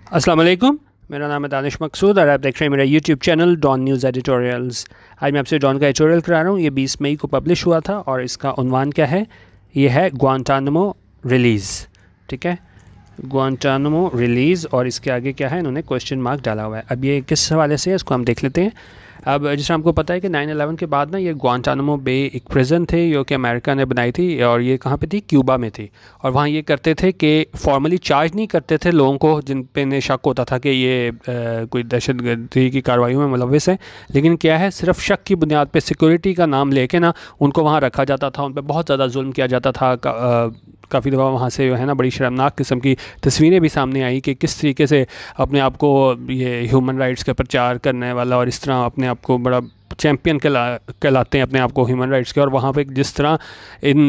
अस्सलाम वालेकुम। मेरा नाम है दानिश मकसूद और आप देख रहे हैं मेरा YouTube channel Dawn news editorials. आज मैं आपसे डॉन का एडिटोरियल करा रहा हूँ। ये 20 मई को पब्लिश हुआ था और इसका उन्वान क्या है? ये है ग्वांटानामो रिलीज़। ठीक है, ग्वांटानामो रिलीज़ और इसके आगे क्या है, इन्होंने क्वेश्चन मार्क डाला हुआ है। अब ये किस हवाले से है इसको हम देख लेते हैं। अब जैसे हमको पता है कि 9/11 के बाद ना ये ग्वांटानामो बे एक प्रिजन थे जो कि अमेरिका ने बनाई थी और ये कहाँ पे थी? क्यूबा में थी। और वहाँ ये करते थे कि फॉर्मली चार्ज नहीं करते थे लोगों को जिन पे ने शक होता था कि ये कोई दहशतगर्दी की कार्रवाई में मुलविस है, लेकिन क्या है, सिर्फ शक की बुनियाद पे सिक्योरिटी का नाम लेके ना उनको वहाँ रखा जाता था, उन पर बहुत ज़्यादा जुल्म किया जाता था। काफ़ी दफ़ा वहाँ से जो है ना बड़ी शर्मनाक किस्म की तस्वीरें भी सामने आई कि किस तरीके से अपने आप को ये ह्यूमन राइट्स का प्रचार करने वाला और इस तरह अपने आप को बड़ा चैम्पियन कहलाते हैं अपने आप को ह्यूमन राइट्स के, और वहाँ पे जिस तरह इन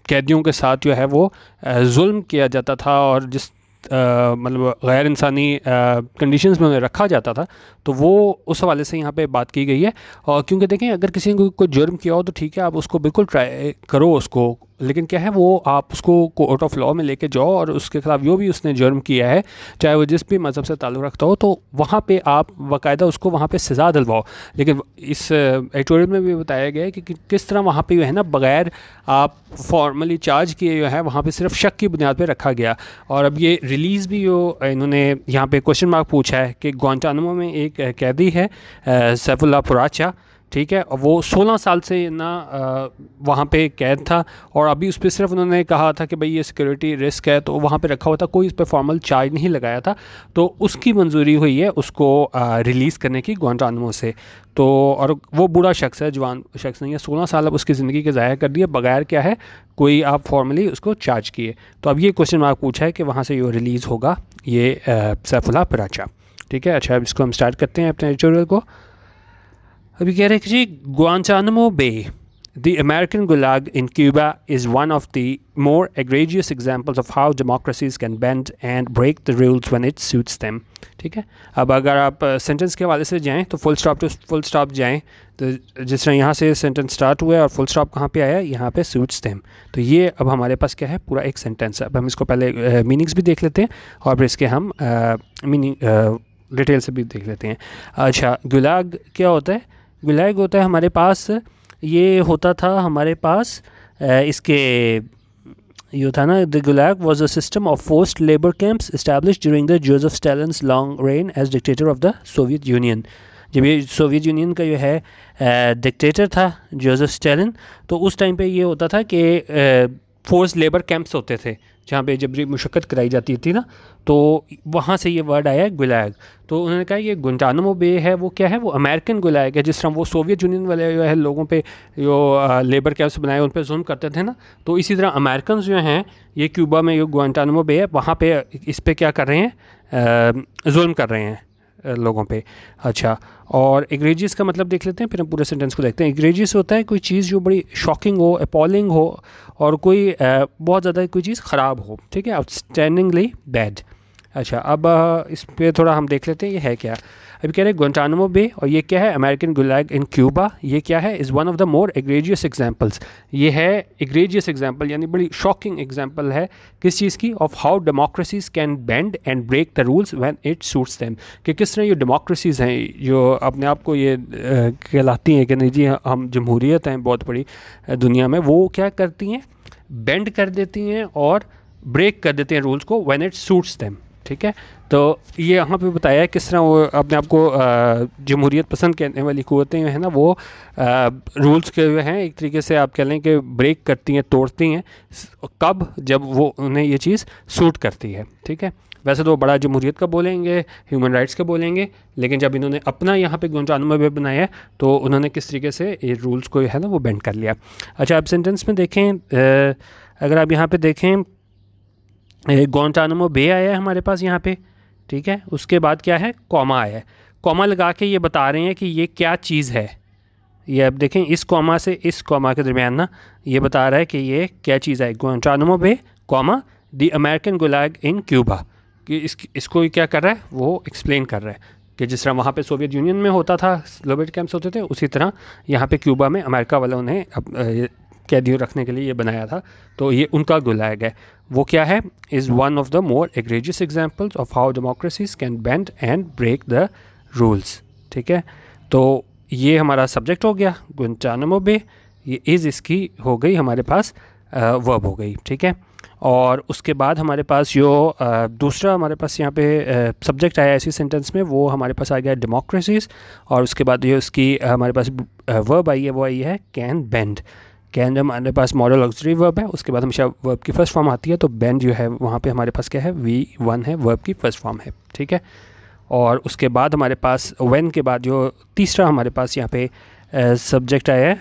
कैदियों के साथ जो है वो जुल्म किया जाता था और जिस मतलब गैर इंसानी कंडीशंस में उन्हें रखा जाता था, तो वो उस हवाले से यहाँ पे बात की गई है। और क्योंकि देखें, अगर किसी ने कोई जुर्म किया हो तो ठीक है, आप उसको बिल्कुल ट्राई करो उसको, लेकिन क्या है वो आप उसको कोर्ट ऑफ लॉ में लेके जाओ और उसके खिलाफ जो भी उसने जुर्म किया है, चाहे वो जिस भी मज़हब से ताल्लुक़ रखता हो, तो वहाँ पे आप बाकायदा उसको वहाँ पे सज़ा दिलवाओ। लेकिन इस एडिटोरियल में भी बताया गया है कि किस तरह वहाँ पे जो है ना बग़ैर आप फॉर्मली चार्ज किए जो है वहाँ पे सिर्फ शक की बुनियाद पे रखा गया। और अब ये रिलीज़ भी जो इन्होंने यहाँ पे क्वेश्चन मार्क पूछा है कि ग्वांटानामो में एक कैदी है सैफुल्लाह पुराचा, ठीक है, और वो 16 साल से ना वहाँ पे कैद था और अभी उस पर सिर्फ उन्होंने कहा था कि भाई ये सिक्योरिटी रिस्क है, तो वहाँ पे रखा हुआ था, कोई उस पर फॉर्मल चार्ज नहीं लगाया था, तो उसकी मंजूरी हुई है उसको रिलीज़ करने की ग्वांटानामो से। तो और वो बूढ़ा शख्स है, जवान शख्स नहीं है, 16 साल अब उसकी ज़िंदगी के ज़ाया कर दिए बगैर क्या है कोई आप फॉर्मली उसको चार्ज किए। तो अब ये क्वेश्चन मार्क पूछा है कि वहाँ से ये रिलीज़ होगा ये सैफुल्लाह पुराचा। ठीक है, अच्छा अब इसको हम स्टार्ट करते हैं अपने एडिटोरियल को। अभी कह रहे हैं कि जी, Guantanamo Bay, the American Gulag in Cuba, is one of the more egregious examples of how democracies can bend and break the rules when it suits them. ठीक है, अब अगर आप सेंटेंस के हवाले से जाएं तो full stop to full stop जाएं, तो जिस तरह यहाँ से सेंटेंस स्टार्ट हुआ है और फुल स्टॉप कहाँ पे आया, यहाँ पे suits them, तो ये अब हमारे पास क्या है, पूरा एक सेंटेंस है। अब हम इसको पहले मीनिंग्स भी देख लेते हैं और फिर इसके हम मीनिंग डिटेल से भी देख लेते हैं। अच्छा, गुलाग क्या होता है? गुलाग होता है हमारे पास, ये होता था हमारे पास इसके ये था ना, the Gulag was a system of forced labour camps established during the Joseph Stalin's long reign as dictator of the Soviet Union. जब ये सोवियत यूनियन का जो है डिक्टेटर था जोसेफ स्टालिन, तो उस टाइम पे ये होता था कि फोर्स्ड लेबर कैंप्स होते थे जहाँ पे जबरी मुशक्क़त कराई जाती थी ना, तो वहाँ से ये वर्ड आया है गुलाग। तो उन्होंने कहा ये गुंटानामो बे है, वो क्या है, वो अमेरिकन गुलाग है। जिस तरह वो सोवियत यूनियन वाले जो है लोगों पे जो लेबर कैंप्स बनाए उन पे जुल्म करते थे ना, तो इसी तरह अमेरिकन जो हैं ये क्यूबा में जो गुंटानामो बे है वहाँ पे इस पे क्या कर रहे हैं, जुल्म कर रहे हैं लोगों पे। अच्छा, और एग्रेजियस का मतलब देख लेते हैं, फिर हम पूरे सेंटेंस को देखते हैं। एग्रेजियस होता है कोई चीज़ जो बड़ी शॉकिंग हो, अपॉलिंग हो, और कोई बहुत ज़्यादा कोई चीज़ ख़राब हो। ठीक है, आउटस्टैंडिंगली बैड। अच्छा, अब इस पे थोड़ा हम देख लेते हैं ये है क्या। अभी कह रहे हैं ग्वांटानामो बे, और ये क्या है, अमेरिकन गुलाग इन क्यूबा, ये क्या है, is one of the more egregious examples. ये है एग्रेजियस एग्जांपल, यानी बड़ी शॉकिंग एग्जांपल है किस चीज़ की, of how democracies can bend and break the rules when it suits them, कि किस तरह ये डेमोक्रेसीज हैं जो अपने आप को ये कहलाती हैं कि नहीं जी हम जमहूरियत हैं बहुत बड़ी दुनिया में, वो क्या करती हैं, बेंड कर देती हैं और ब्रेक कर देते हैं रूल्स को व्हेन इट सूट्स देम। ठीक है, तो ये यहाँ पे बताया है किस तरह वो अपने आप को जमहूरियत पसंद करने वाली क़ुव्वतें हैं ना, वो रूल्स के जो हैं एक तरीके से आप कह लें कि ब्रेक करती हैं, तोड़ती हैं, कब, जब वो उन्हें ये चीज़ सूट करती है। ठीक है, वैसे तो बड़ा जमहूरियत का बोलेंगे, ह्यूमन राइट्स का बोलेंगे, लेकिन जब इन्होंने अपना यहाँ पे गुंटानामो बे बनाया है तो उन्होंने किस तरीके से ये रूल्स को है ना वो बेंड कर लिया। अच्छा, अब सेंटेंस में देखें, अगर आप यहाँ पे देखें ग्वांटानामो बे आया है हमारे पास यहाँ पे, ठीक है, उसके बाद क्या है, कॉमा आया है। कॉमा लगा के ये बता रहे हैं कि ये क्या चीज़ है। ये अब देखें, इस कॉमा से इस कॉमा के दरमियान ना ये बता रहा है कि ये क्या चीज़ है, Guantanamo Bay comma the American Gulag in Cuba, कि इसको क्या कर रहा है, वो एक्सप्लेन कर रहा है कि जिस तरह वहाँ पे सोवियत यूनियन में होता था लेबर कैंप्स होते थे, उसी तरह यहाँ पे क्यूबा में अमेरिका वालों ने कैदियों रखने के लिए ये बनाया था, तो ये उनका गुलाग है। वो क्या है? Is one of the more egregious examples of how democracies can bend and break the rules. ठीक है, तो ये हमारा सब्जेक्ट हो गया गुंटानामो बे, ये इज़ इसकी हो गई हमारे पास वर्ब हो गई। ठीक है, और उसके बाद हमारे पास जो दूसरा हमारे पास यहाँ पे सब्जेक्ट आया इसी सेंटेंस में, वो हमारे पास आ गया डेमोक्रेसीज, और उसके बाद ये उसकी हमारे पास वर्ब आई है, वो आई है कैन बेंड। कैन हमारे पास मॉडल ऑक्सिलरी वर्ब है, उसके बाद हमेशा वर्ब की फर्स्ट फॉर्म आती है, तो बेंड जो है वहाँ पे हमारे पास क्या है? V1 है, वर्ब की फर्स्ट फॉर्म है। ठीक है, और उसके बाद हमारे पास व्हेन के बाद जो तीसरा हमारे पास यहाँ पे सब्जेक्ट आया है।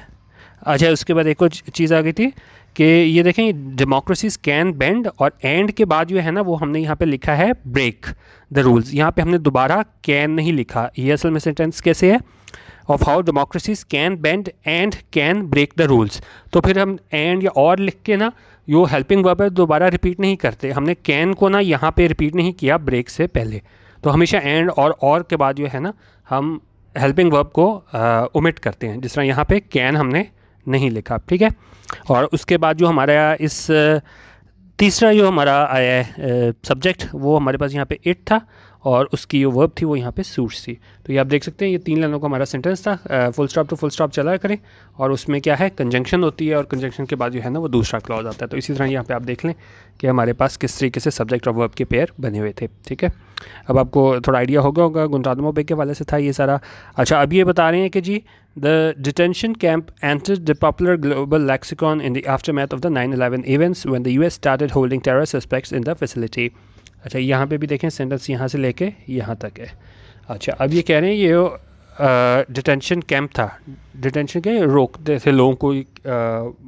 अच्छा, उसके बाद एक और चीज़ आ गई थी कि ये देखें डेमोक्रेसीज कैन बेंड, और एंड के बाद जो है ना वो हमने यहाँ पे लिखा है ब्रेक द रूल्स। यहाँ पे हमने दोबारा कैन नहीं लिखा। ये असल में सेंटेंस कैसे है? Of how democracies can bend and can break the rules. तो फिर हम एंड या और लिख के ना यो हेल्पिंग वर्ब है दोबारा रिपीट नहीं करते। हमने कैन को ना यहाँ पे रिपीट नहीं किया ब्रेक से पहले, तो हमेशा एंड और के बाद जो है ना हम हेल्पिंग वर्ब को ओमिट करते हैं, जिस तरह यहाँ पे कैन हमने नहीं लिखा। ठीक है, और उसके बाद जो हमारा इस तीसरा जो हमारा आया है सब्जेक्ट, वो हमारे पास यहाँ पे इट था, और उसकी जो वर्ब थी वो यहाँ पे सूट्स थी। तो ये आप देख सकते हैं ये 3 लाइनों का हमारा सेंटेंस था, full stop to full stop चला करें, और उसमें क्या है? कंजंक्शन होती है, और कंजंक्शन के बाद जो है ना वो दूसरा क्लॉज आता है। तो इसी तरह यहाँ पे आप देख लें कि हमारे पास किस तरीके से सब्जेक्ट और वर्ब के पेयर बने हुए थे। ठीक है, अब आपको थोड़ा आइडिया होगा गुंटानामो बे के वाले से था ये सारा। अच्छा, अब ये बता रहे हैं कि जी the detention camp entered the popular global lexicon in the aftermath of the 9/11 events when the US started holding terror suspects in the facility। अच्छा, यहाँ पे भी देखें सेंटेंस यहाँ से लेके यहाँ तक है। अच्छा, अब ये कह रहे हैं ये डिटेंशन कैंप था। डिटेंशन के रोकते थे लोगों को,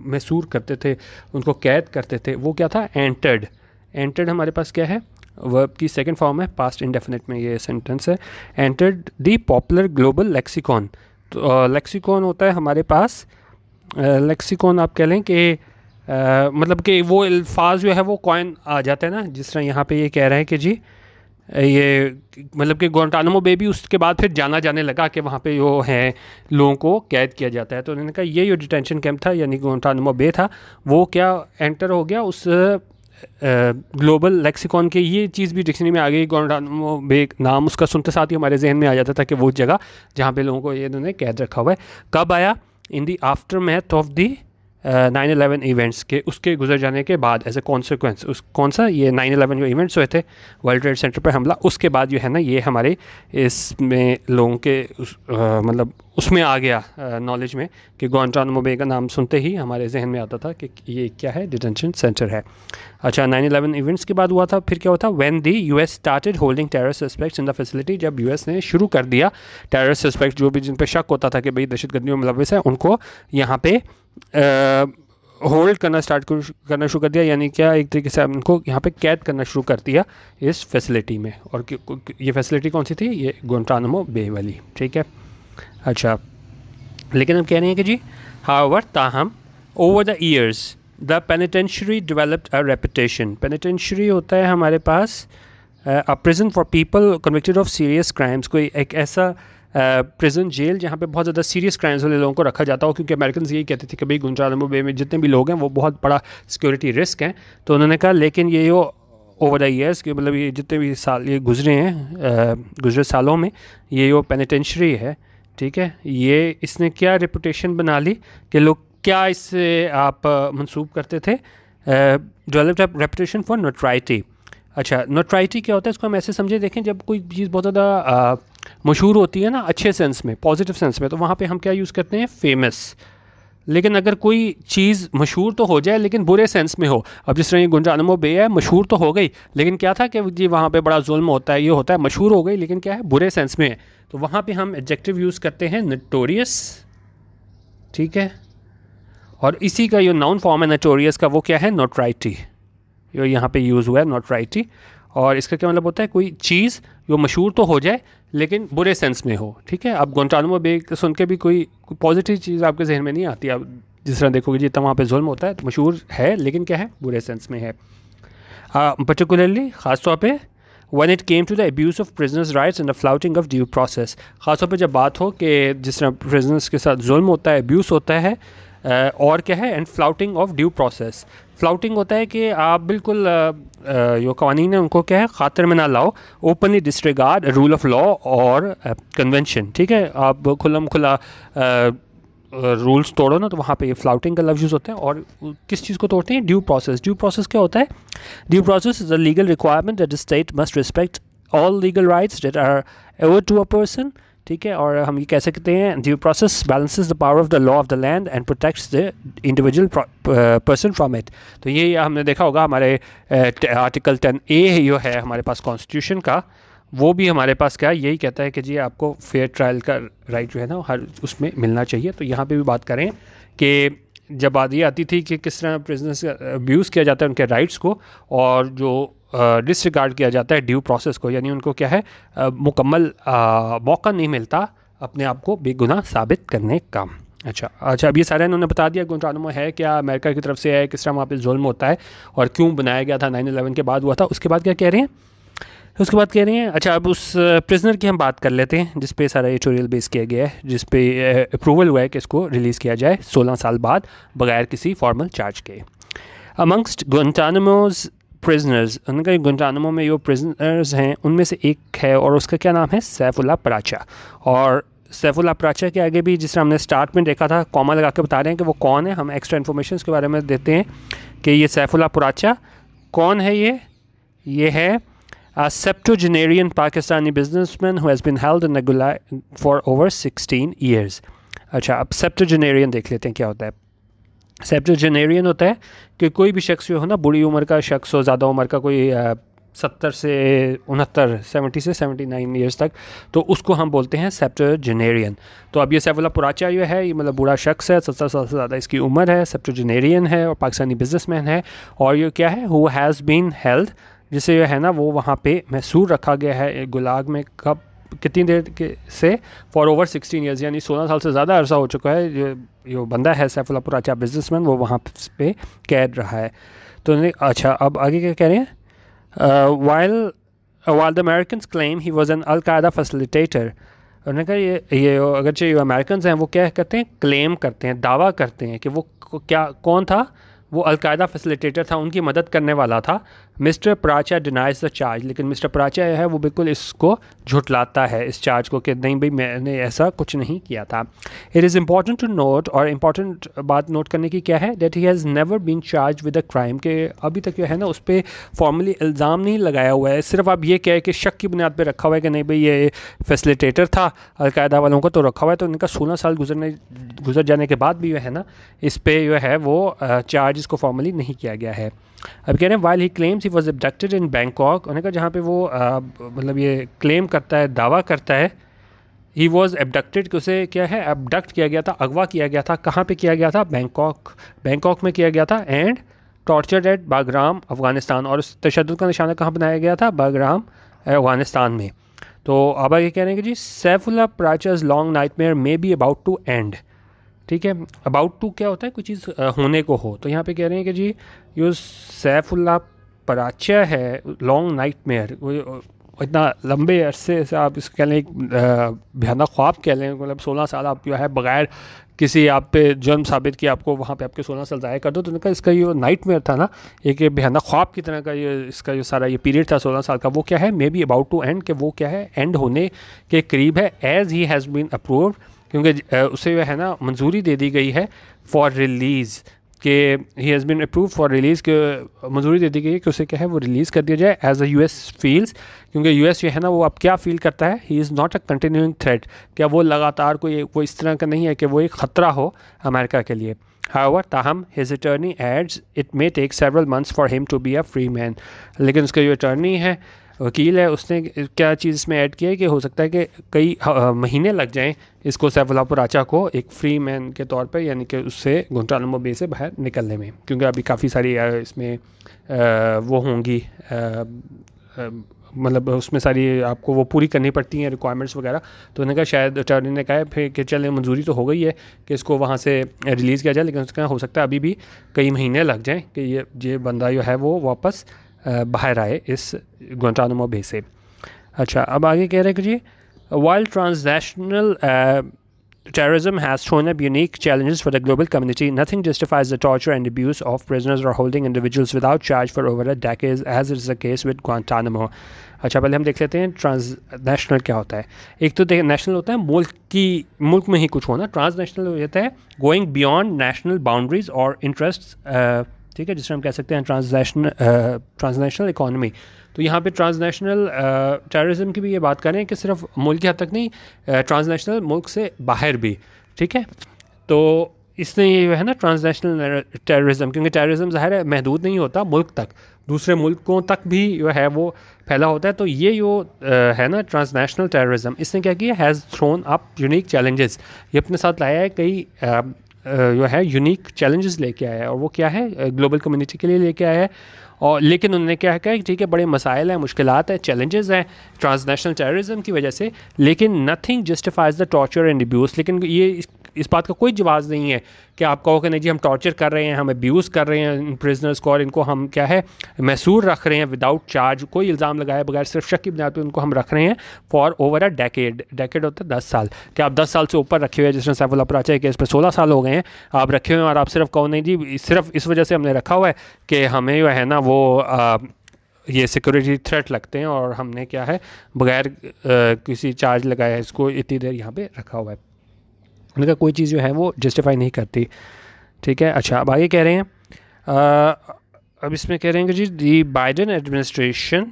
महसूर करते थे, उनको कैद करते थे। वो क्या था? एंटर्ड। एंटर्ड हमारे पास क्या है? वर्ब की सेकंड फॉर्म है, पास्ट इंडेफिनिट में ये सेंटेंस है। Entered the popular global lexicon. तो लेक्सिकॉन होता है हमारे पास, लेक्सिकॉन आप कह लें कि मतलब कि वो अल्फाज जो है वो कॉइन आ जाते हैं ना, जिस तरह यहाँ पे ये कह रहा है कि जी ये मतलब कि गुआंटानामो बे भी उसके बाद फिर जाना जाने लगा कि वहाँ पे जो है लोगों को कैद किया जाता है। तो उन्होंने कहा ये जो डिटेंशन कैंप था यानी गुआंटानामो बे था, वो क्या एंटर हो गया उस ग्लोबल लेक्सिकॉन के। ये चीज़ भी डिक्शनरी में आ गई। गुआंटानामो बे नाम उसका सुनते साथ ही हमारे जहन में आ जाता था कि वो जगह जहाँ पे लोगों को ये इन्होंने कैद रखा हुआ है। कब आया? In the aftermath of the 9/11 events के, उसके गुजर जाने के बाद एज ए कॉन्सिक्वेंस। उस कौन सा? ये 9/11 जो इवेंट्स हुए थे, वर्ल्ड ट्रेड सेंटर पर हमला, उसके बाद जो है ना ये हमारे इसमें लोगों के मतलब उसमें आ गया नॉलेज में कि गुआंटानामो बे का नाम सुनते ही हमारे जहन में आता था कि ये क्या है? डिटेंशन सेंटर है। अच्छा, 9/11 इवेंट्स के बाद हुआ था, फिर क्या हुआ था? When the US started holding terror suspects in the facility. जब यूएस ने शुरू कर दिया टेरर सस्पेक्ट, जो भी जिन पे शक होता था कि भाई दहशतगर्दी में मुलविस है, उनको यहाँ पे होल्ड करना शुरू कर दिया, यानी क्या एक तरीके से उनको यहाँ पे कैद करना शुरू कर दिया इस फैसिलिटी में। और ये फैसिलिटी कौन सी थी? ये गुआंटानामो बे वाली। ठीक है, अच्छा, लेकिन हम कह रहे हैं कि जी हाउएवर ताहम over the years the penitentiary developed a reputation. Penitentiary होता है हमारे पास a prison for people convicted of serious crimes. कोई एक ऐसा प्रिजन जेल जहाँ पे बहुत ज़्यादा सीरियस क्राइम्स वाले लोगों को रखा जाता हो, क्योंकि अमेरिकन यही कहते थे कि भाई गुआंटानामो बे में जितने भी लोग हैं वो बहुत बड़ा सिक्योरिटी रिस्क हैं। तो उन्होंने कहा लेकिन ये जो ओवर द ईयर्स के मतलब ये जितने भी साल ये गुजरे हैं, गुजरे सालों में ये जो पेनिटेंशियरी है, ठीक है, ये इसने क्या रेपुटेशन बना ली कि लोग क्या इससे आप मंसूब करते थे? Developed a reputation for notoriety. अच्छा, नोटराइटी क्या होता है? इसको हम ऐसे समझे, देखें जब कोई चीज़ बहुत ज़्यादा मशहूर होती है ना, अच्छे सेंस में, पॉजिटिव सेंस में, तो वहाँ पे हम क्या यूज़ करते हैं? फेमस। लेकिन अगर कोई चीज़ मशहूर तो हो जाए लेकिन बुरे सेंस में हो, अब जिस तरह ये गुआंटानामो बे है, मशहूर तो हो गई लेकिन क्या था कि जी वहाँ पे बड़ा जुल्म होता है, ये होता है, मशहूर हो गई लेकिन क्या है? बुरे सेंस में है। तो वहाँ पे हम एडजेक्टिव यूज़ करते हैं नोटोरियस। ठीक है, और इसी का जो नाउन फॉर्म है नोटोरियस का, वो क्या है? नोटराइटी। जो यहाँ पे यूज़ हुआ है नोटराइटी, और इसका क्या मतलब होता है? कोई चीज़ जो मशहूर तो हो जाए लेकिन बुरे सेंस में हो। ठीक है, अब गुआंटानामो बे सुन के भी कोई पॉजिटिव चीज़ आपके जहन में नहीं आती। आप जिस तरह देखोगे जितना वहाँ पे जुल्म होता है, तो मशहूर है लेकिन क्या है? बुरे सेंस में है। पर्टिकुलरली ख़ासतौर पे when it came to the abuse of prisoners' rights and the flouting of due process। ख़ासतौर पे जब बात हो कि जिस तरह prisoners के साथ जुल्म होता है, abuse होता है, और क्या है, and flouting of due process. Flouting होता है कि आप बिल्कुल जो कवानीन है उनको क्या है खातिर में ना लाओ, openly disregard rule of law और कन्वेंशन। ठीक है, आप खुल्लम खुला रूल्स तोड़ो ना, तो वहाँ पे ये फ्लाउटिंग का लफ्ज़ यूज़ होता है। और किस चीज़ को तोड़ते हैं? Due process. ड्यू प्रोसेस क्या होता है? Due process is a legal requirement that the state must respect all legal rights that are awarded to a person. ठीक है, और हम ये कह सकते हैं due process balances the power of the law of the land and protects the individual person from it. तो ये हमने देखा होगा हमारे आर्टिकल 10A जो है हमारे पास कॉन्स्टिट्यूशन का, वो भी हमारे पास क्या यही कहता है कि जी आपको फेयर ट्रायल का राइट जो है ना हर उसमें मिलना चाहिए। तो यहाँ पे भी बात करें कि जब बात ये आती थी कि किस तरह प्रिजनर्स अब्यूज़ किया जाता है उनके राइट्स को, और जो डिसरिगार्ड किया जाता है ड्यू प्रोसेस को, यानी उनको क्या है मुकम्मल मौका नहीं मिलता अपने आप को बेगुनाह साबित करने का। अच्छा, अब ये सारा इन्होंने बता दिया गुंटानामो है क्या, अमेरिका की तरफ से है, किस तरह वहाँ पे जुल्म होता है और क्यों बनाया गया था, 9/11 के बाद हुआ था। उसके बाद क्या कह रहे हैं? उसके बाद कह रहे हैं अच्छा अब उस प्रिजनर की हम बात कर लेते हैं जिस पे सारा एडिटोरियल बेस किया गया है, जिस पे अप्रूवल हुआ है कि इसको रिलीज़ किया जाए 16 साल बाद बगैर किसी फॉर्मल चार्ज के। अमंगस्ट गुंटानामोज प्रिजनर्स, उनका गुंटानामो में जो प्रिजनर्स हैं उनमें से एक है और उसका क्या नाम है? सैफुल्लाह पराचा। और सैफुल्लाह पराचा के आगे भी जिस तरह हमने स्टार्ट में देखा था कॉमा लगा के बता रहे हैं कि वो कौन है। हम एक्स्ट्रा इन्फॉर्मेशन के बारे में देते हैं कि ये सैफुल्लाह पराचा कौन है। ये है a septuagenarian Pakistani businessman who has been held in Nagula for over 16 years. अच्छा, अब septuagenarian देख लेते हैं क्या होता है। septuagenarian होता है कि कोई भी शख्स जो हो ना, बुरी उम्र का शख्स हो, ज़्यादा उम्र का, कोई 70 से 69 70 से 79 ईयर्स तक, तो उसको हम बोलते हैं सेप्टुजेनेरियन। तो अब ये सैफुल्लाह पराचा जो है ये मतलब बूढ़ा शख्स है, 70 साल से ज़्यादा इसकी उम्र है, सेप्टुजेनेरियन है और पाकिस्तानी बिजनेसमैन है। और ये क्या है? हु हैज़ बीन हेल्ड, जिसे जो है ना वो वहाँ पे महसूर रखा गया है गुलाग में, कब कितनी देर के से फॉर ओवर 16 ईयर्स, यानी 16 साल से ज़्यादा अरसा हो चुका है जो बंदा है सैफुल्लाह पराचा बिजनेसमैन, वो वहाँ पे कैद रहा है। तो अच्छा, अब आगे क्या कह रहे हैं? while the Americans claim he was an Al-Qaeda facilitator, उन्होंने कहा ये अगरचे जो अमेरिकन हैं वो क्या कहते हैं? क्लेम करते हैं, दावा करते हैं कि वो क्या कौन था? वो अलकायदा फैसिलिटेटर था, उनकी मदद करने वाला था। Mister Paracha denies the charge, लेकिन मिस्टर पराचा है वो बिल्कुल इसको झुटलाता है इस चार्ज को कि नहीं भाई मैंने ऐसा कुछ नहीं किया था। It is important to note, और इम्पॉर्टेंट बात नोट करने की क्या है, that he has never been charged with a crime, के अभी तक जो है ना उस पर फॉर्मली इल्ज़ाम नहीं लगाया हुआ है। सिर्फ आप ये कहे कि शक की बुनियाद पर रखा हुआ है कि नहीं भाई ये फैसिलिटेटर था अलकायदा वालों को, तो रखा हुआ है। तो इनका 16 साल गुजर जाने के बाद भी जो है ना इस पर जो है वो चार्ज इसको फॉर्मली नहीं किया गया है। अब कह रहे हैं while he claims he was abducted in Bangkok, उन्होंने कहा जहाँ पे वो मतलब ये क्लेम करता है, दावा करता है, ही वॉज एबडक्टेड कि उसे क्या है एबडक्ट किया गया था, अगवा किया गया था। कहाँ पे किया गया था? बैंकॉक में किया गया था। And tortured at Bagram Afghanistan, और उस तशद्दुद का निशाना कहाँ बनाया गया था? बागराम अफगानिस्तान में। तो अब आगे कह रहे हैं कि जी Saifullah Paracha's long nightmare may be about to end. ठीक है, अबाउट टू क्या होता है? कोई चीज़ होने को हो। तो यहाँ पे कह रहे हैं कि जी ये सैफुल्लाह पराचा है लॉन्ग नाइटमेयर, इतना लंबे अरसे से आप इसको कह लें एक भयानक ख्वाब कह लें, मतलब 16 साल आप जो है बगैर किसी आप पे जुर्म साबित किया आपको वहाँ पे आपके 16 साल ज़ाया कर दो। तो उनका इसका ये नाइटमेयर था ना, एक भयानक ख्वाब की तरह का ये इसका जो सारा ये पीरियड था 16 साल का, वो क्या है? May be about to end, कि वो क्या है एंड होने के करीब है। As he has been approved, क्योंकि उसे जो है ना मंजूरी दे दी गई है फॉर रिलीज़, कि he has been approve for release, के मंजूरी दे दी गई है कि उसे क्या है वो रिलीज़ कर दिया जाए एज अ यूएस फील्स, क्योंकि यूएस जो है ना वो अब क्या फील करता है? He is not a continuing threat, क्या वो लगातार कोई वो इस तरह का नहीं है कि वो एक ख़तरा हो अमेरिका के लिए। However, ताहम his attorney adds it may take several months for him to be a free man, लेकिन उसका जो अटर्नी है, वकील है, उसने क्या चीज़ इसमें ऐड किया है कि हो सकता है कि कई महीने लग जाएं इसको सैफुल्लाह पराचा को एक फ्री मैन के तौर पे, यानी कि उससे गुंटानामो बे से बाहर निकलने में, क्योंकि अभी काफ़ी सारी इसमें वो होंगी मतलब उसमें सारी आपको वो पूरी करनी पड़ती हैं रिक्वायरमेंट्स वगैरह। तो उन्होंने कहा शायद अटर्नी ने कहा फिर कि चले मंजूरी तो हो गई है कि इसको वहाँ से रिलीज़ किया जाए, लेकिन उसका हो सकता है अभी भी कई महीने लग जाएं कि ये बंदा जो है वो वापस बाहर आए इस गुंटानामो बे से। अच्छा, अब आगे कह रहे हैं कि जी while transnational terrorism has thrown up unique challenges for the global community. Nothing justifies the torture and abuse of prisoners or holding individuals without charge for over a decade, as is the case with Guantanamo. अच्छा, पहले हम देख लेते हैं transnational क्या होता है. एक तो नेशनल होता है मुल्क में ही कुछ होना. ट्रांसनेशनल होता है गोइंग बियॉन्ड नेशनल बाउंड्रीज और इंटरेस्ट. ठीक है, जिसमें हम कह सकते हैं ट्रांसनेशनल इकोनॉमी. तो यहाँ पे ट्रांसनेशनल टेररिज्म की भी ये बात करें कि सिर्फ मुल्क की हद तक नहीं, ट्रांसनेशनल मुल्क से बाहर भी. ठीक है, तो इसने ये है ना ट्रांसनेशनल टेररिज्म, क्योंकि टेररिज्म ज़ाहिर है महदूद नहीं होता मुल्क तक, दूसरे मुल्कों तक भी जो है वो फैला होता है. तो ये जो है ना ट्रांसनेशनल टेररिज्म, इसने क्या किया, has thrown up unique challenges. ये अपने साथ लाया है कई जो है यूनिक चैलेंजेस लेके आया है. और वो क्या है, ग्लोबल कम्युनिटी के लिए लेके आया है. और लेकिन उन्होंने क्या कहा कि ठीक है, बड़े मसाइल हैं, मुश्किलात हैं, चैलेंजेस हैं ट्रांसनेशनल टेररिज्म की वजह से, लेकिन nothing justifies the torture and abuse. लेकिन ये इस बात का कोई जवाब नहीं है कि आप कहो कि नहीं जी हम टॉर्चर कर रहे हैं, हम अब्यूज़ कर रहे हैं इन प्रिजनर्स को, और इनको हम क्या है महसूर रख रहे हैं विदाउट चार्ज, कोई इल्ज़ाम लगाए बगैर, सिर्फ शक की बुनियाद पर उनको हम रख रहे हैं for over a decade. Decade होता है 10 साल. कि आप 10 साल से ऊपर रखे हुए हैं, जिसमें सैफुल अपराचे केस पर 16 साल हो गए हैं आप रखे हुए हैं, और आप सिर्फ कहो नहीं जी सिर्फ इस वजह से हमने रखा हुआ है कि हमें जो है ना वो ये सिक्योरिटी थ्रेट लगते हैं, और हमने क्या है बगैर किसी चार्ज लगाए इसको इतनी देर यहाँ पे रखा हुआ है. उनका कोई चीज़ जो है वो जस्टिफाई नहीं करती. ठीक है, अच्छा अब आगे कह रहे हैं, अब इसमें कह रहे हैं कि जी दी बाइडन एडमिनिस्ट्रेशन,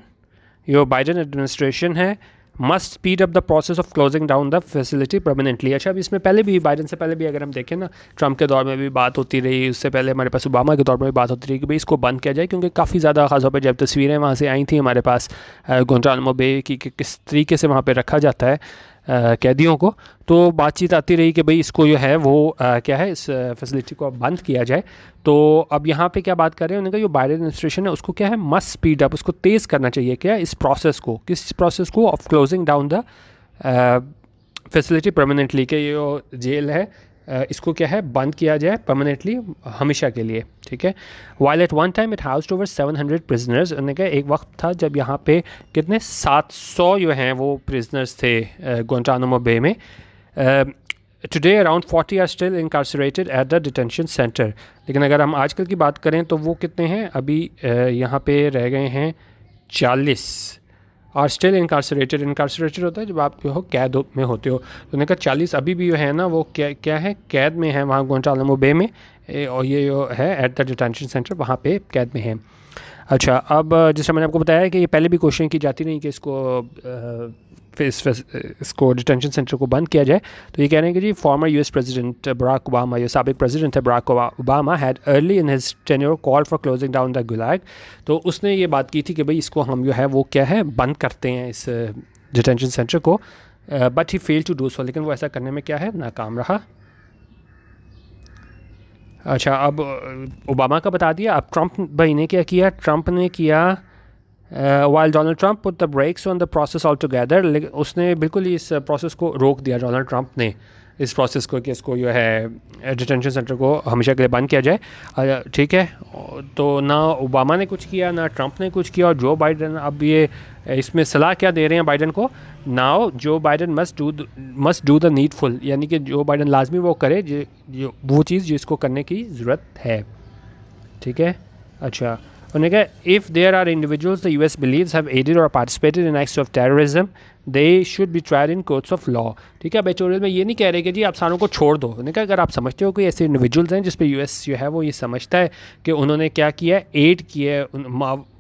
जो बाइडन एडमिनिस्ट्रेशन है, must speed up the process of closing down the facility permanently. अच्छा, अब इसमें पहले भी बाइडन से पहले भी अगर हम देखें ना, ट्रंप के दौर में भी बात होती रही, उससे पहले हमारे पास ओबामा के दौर में भी बात होती रही कि भाई इसको बंद किया जाए, क्योंकि काफ़ी ज़्यादा खासतौर पर जब तस्वीरें वहाँ से आई थी हमारे पास गुआंटानामो बे की कि किस तरीके से वहाँ पर रखा जाता है कैदियों को, तो बातचीत आती रही कि भाई इसको जो है वो क्या है इस फैसिलिटी को बंद किया जाए. तो अब यहाँ पे क्या बात कर रहे हैं, उन्होंने कहा जो बाइडन एडमिनिस्ट्रेशन है उसको क्या है मस्ट स्पीड अप, उसको तेज़ करना चाहिए क्या इस प्रोसेस को, किस प्रोसेस को of closing down the facility permanently, के ये जेल है इसको क्या है बंद किया जाए परमानेंटली, हमेशा के लिए. ठीक है, while at one time it housed over 700 prisoners. उन्होंने कहा एक वक्त था जब यहाँ पे कितने 700 जो हैं वो प्रिजनर्स थे गुआंटानामो बे में. Today around 40 are still incarcerated at the detention centre. लेकिन अगर हम आजकल की बात करें तो वो कितने हैं अभी यहाँ पे रह गए हैं 40 आर स्टिल इनकार्सरेटेड. इनकार्सरेटेड होता है जब आप हो कैद में होते हो. तो उन्होंने कहा 40 अभी भी जो है ना वो क्या है कैद में है वहाँ गुआंटानामो बे में, और ये जो है एट द डिटेंशन सेंटर वहाँ पे कैद में है. अच्छा, अब जैसे मैंने आपको बताया कि ये पहले भी कोशिश की जाती नहीं कि इसको डिटेंशन सेंटर को बंद किया जाए. तो ये कह रहे हैं कि जी former US president Barack Obama, जो साबिक प्रेसिडेंट है Barack Obama, had early in his tenure call for closing down the Gulag. तो उसने ये बात की थी कि भाई इसको हम जो है वो क्या है बंद करते हैं इस डिटेंशन सेंटर को, but he fail to do so. लेकिन वो ऐसा करने में क्या है नाकाम रहा. अच्छा, अब ओबामा का बता दिया. अब ट्रंप भाई ने क्या किया, ट्रंप ने किया while Donald Trump put the breaks on the process all together. लेकिन उसने बिल्कुल इस प्रोसेस को रोक दिया, डोनाल्ड ट्रंप ने इस प्रोसेस को कि इसको जो है डिटेंशन सेंटर को हमेशा के लिए बंद किया जाए. ठीक है, तो ना ओबामा ने कुछ किया ना ट्रंप ने कुछ किया, और जो बाइडन अब ये इसमें सलाह क्या दे रहे हैं बाइडन को, नाउ जो Biden must do the needful, यानी कि जो बाइडन लाजमी वो करे जो वो चीज़ जिसको करने की ज़रूरत है. ठीक है, अच्छा उन्होंने कहा if there are individuals the US believes have aided और participated in acts of terrorism they should be tried in courts of law. ठीक है, एडिटोरियल में ये नहीं कह रहे कि जी आप सारों को छोड़ दो. उन्होंने कहा अगर आप समझते हो कि ऐसे इंडिविजुअल्स हैं जिस पे यूएस जो है वो ये समझता है कि उन्होंने क्या किया है, एड की है,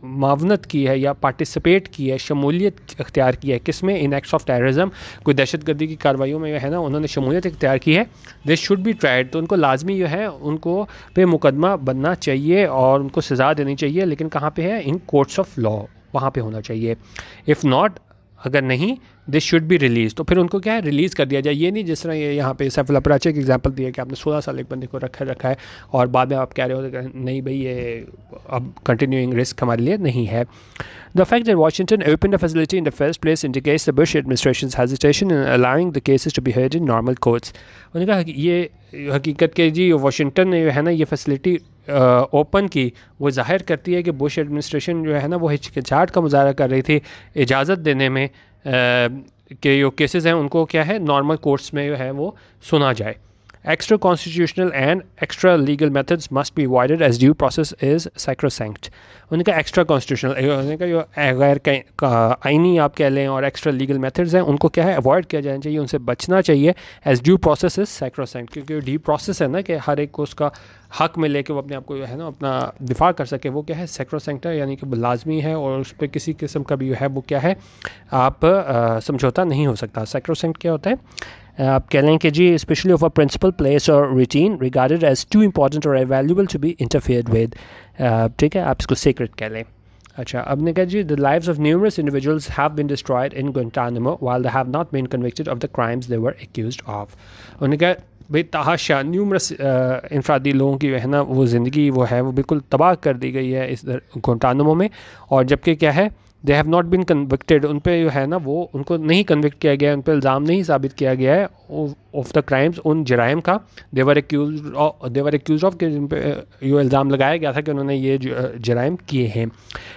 मावनत की है या पार्टिसिपेट की है, शमूलियत इख्तियार की है किसमें, इन एक्ट्स ऑफ टेररिज्म, कोई दहशतगर्दी की कार्रवाइयों में है ना उन्होंने शमूलियत इख्तियार की है, दे शुड बी ट्राइड. तो उनको लाजमी जो है उनको पे मुकदमा बनना चाहिए और उनको सज़ा देनी चाहिए. लेकिन कहाँ पे है, इन कोर्ट्स ऑफ लॉ, वहाँ पे होना चाहिए. इफ़ नॉट, अगर नहीं, दिस शुड बी रिलीज, तो फिर उनको क्या है रिलीज़ कर दिया जाए. ये नहीं जिस तरह ये यहाँ पे सैफुल अपराचे का एग्जांपल दिया कि आपने 16 साल एक बंदे को रखा है और बाद में आप कह रहे हो नहीं भाई ये अब कंटिन्यूइंग रिस्क हमारे लिए नहीं है. The fact that Washington opened a facility in the first place indicates the Bush administration's hesitation in allowing the cases to be heard in normal courts. उन्होंने कहा ये हकीकत के जी वाशिंगटन ने है ना ये फैसिलिटी ओपन की, वो जाहिर करती है कि बुश एडमिनिस्ट्रेशन जो है ना वो हिचकिचाहट का मुजाहरा कर रही थी इजाज़त देने में के जो केसेस हैं उनको क्या है नॉर्मल कोर्ट्स में जो है वो सुना जाए. Extra constitutional and extra legal methods must be avoided as due process is sacrosanct. उनका एक्स्ट्रा कॉन्स्टिट्यूशनल उनका जो गैर आइनी आप कह लें और एक्स्ट्रा लीगल मेथड्स हैं उनको क्या है अवॉइड किया जाना चाहिए, उनसे बचना चाहिए. As due process is sacrosanct, क्योंकि ड्यू प्रोसेस है ना कि हर एक को उसका हक मिले कि वो अपने आप को जो है ना अपना दिफा कर सके, वो क्या है सैक्रोसैंक्ट है, यानी कि लाजमी है और उस पर किसी किस्म का भी जो है वो क्या है आप समझौता नहीं हो सकता. सैक्रोसैंक्ट क्या होता है? आप कह लें कि जी specially of a principal place और routine regarded as too important और valuable to be interfered with. ठीक है, आप इसको सीक्रेट कह लें. अच्छा, अब ने कहा जी the lives of numerous individuals have been destroyed in Guantanamo while they have not been convicted of the crimes they were accused of. उन्होंने कहा भाई तहाशा न्यूमरस इंफरादी लोगों की जो है ना वो ज़िंदगी वो है वो बिल्कुल तबाह कर दी गई है इस गुआंटानामो में, और जबकि क्या है they have not been convicted, उन पे जो है ना वो उनको नहीं कन्विक्ट किया गया है, उन पर इल्ज़ाम नहीं साबित किया गया है ऑफ द क्राइम्स, उन जराइम का. देवर एक्यूज ऑफ कि जिन पे ये इल्ज़ाम लगाया गया था कि उन्होंने ये जराइम किए हैं.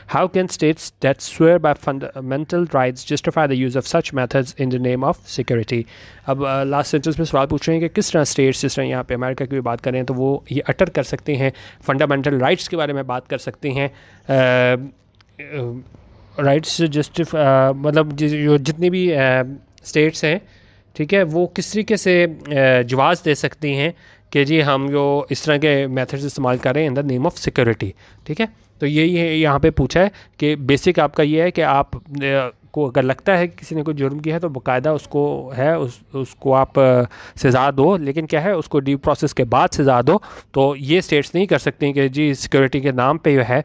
How can states that swear by fundamental rights justify the use of such methods in the name of security. अब लास्ट सेंटेंस में सवाल पूछ रहे हैं कि किस तरह स्टेट्स, जिस तरह यहाँ पे अमेरिका की भी बात करें तो वो ये अटर कर सकते हैं, फंडामेंटल राइट्स के बारे में बात कर सकते हैं, राइट्स मतलब जो जितनी भी स्टेट्स हैं, ठीक है, वो किस तरीके से जवाज़ दे सकती हैं कि जी हम जो इस तरह के मेथड्स इस्तेमाल कर रहे हैं in the name of security. ठीक है, तो यही है यहाँ पे पूछा है कि बेसिक आपका ये है कि आप को अगर लगता है कि किसी ने कोई जुर्म किया है तो बाकायदा उसको है उसको आप सज़ा दो, लेकिन क्या है उसको ड्यू प्रोसेस के बाद सज़ा दो. तो ये स्टेट्स नहीं कर सकती कि जी सिक्योरिटी के नाम पे जो है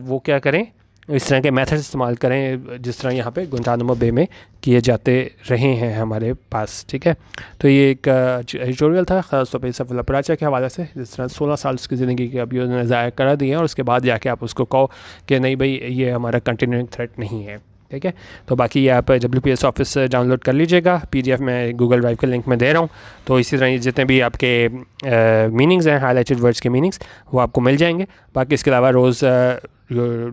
वो क्या करें, इस तरह के मेथड्स इस्तेमाल करें जिस तरह यहाँ पे गुआंटानामो बे में किए जाते रहे हैं हमारे पास. ठीक है, तो ये एक एडिटोरियल था ख़ास तौर पर सफल अपराचा के हवाले से, जिस तरह 16 साल उसकी ज़िंदगी के अभी उन्होंने ज़ाया करा दिए हैं और उसके बाद जाके आप उसको कहो कि नहीं भाई ये हमारा कंटिन्यूइंग थ्रेट नहीं है. ठीक है, तो बाकी ये आप WPS ऑफिस डाउनलोड कर लीजिएगा, PDF में गूगल ड्राइव के लिंक में दे रहा हूँ. तो इसी तरह जितने भी आपके मीनिंग्स हैं, हाईलाइटेड वर्ड्स के मीनिंग्स, वो आपको मिल जाएंगे. बाकी इसके अलावा रोज़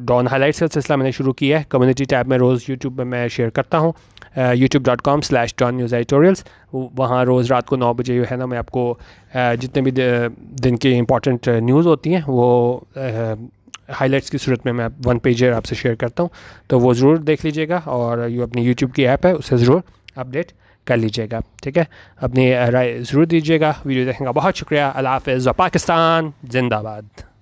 डॉन हाईलाइट्स का सिलसिला मैंने शुरू किया है, कम्युनिटी टैब में रोज़ यूट्यूब में मैं शेयर करता हूँ, youtube.com/DonNewsEditorials. वहाँ रोज़ रात को 9 बजे जो है ना मैं आपको जितने भी दिन की इंपॉर्टेंट न्यूज़ होती हैं वो हाइलाइट्स की सूरत में मैं 1 पेजर आपसे शेयर करता हूँ. तो वो ज़रूर देख लीजिएगा और ये अपनी यूट्यूब की ऐप है उससे ज़रूर अपडेट कर लीजिएगा. ठीक है, अपनी राय ज़रूर दीजिएगा. वीडियो देखने का बहुत शुक्रिया. अल्लाह हाफ़िज़. पाकिस्तान जिंदाबाद.